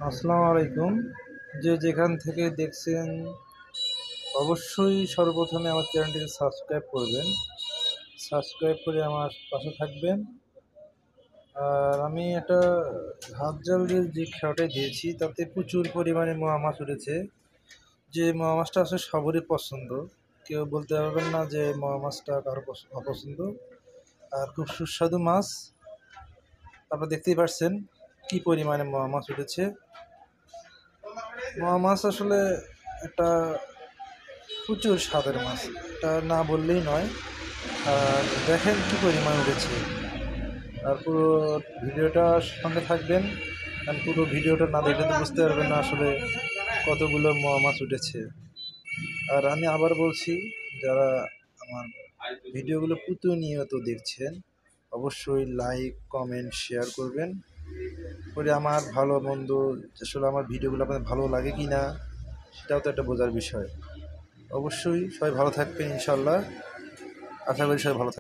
আসসালামু আলাইকুম। যে যেখান থেকে দেখছেন অবশ্যই সর্বপ্রথমে আমার চ্যানেলটিকে সাবস্ক্রাইব করবেন। সাবস্ক্রাইব করে আমার পাশে থাকবেন। আর আমি একটা হাত জাল দিয়ে যে খেয়াটা দিয়েছি তাতে প্রচুর পরিমাণে মোয়া মাছ উঠেছে। যে মোয়া মাছটা আসলে সবারই পছন্দ। কেউ বলতে পারবেন না যে মোয়া মাছটা কারো অপছন্দ। আর খুব সুস্বাদু মাছ। আপনারা দেখতেই পাচ্ছেন কি পরিমাণে মোয়া মাছ উঠেছে। মোয়া মাছ আসলে একটা প্রচুর স্বাদের মাছ, এটা না বললেই নয়। আর দেখেন কি পরিমাণ উঠেছে। আর পুরো ভিডিওটার সঙ্গে থাকবেন, কারণ পুরো ভিডিওটা না দেখলে তো বুঝতে পারবেন না আসলে কতগুলো মোয়া মাছ উঠেছে। আর আমি আবার বলছি, যারা আমার ভিডিওগুলো প্রতিনিয়ত দেখছেন অবশ্যই লাইক কমেন্ট শেয়ার করবেন, করে আমার ভালো মন্দ আসলে আমার ভিডিওগুলো আপনাদের ভালো লাগে কি না সেটাও তো একটা বোঝার বিষয়। অবশ্যই সবাই ভালো থাকবেন ইনশাল্লাহ। আশা করি সবাই ভালো থাকবেন।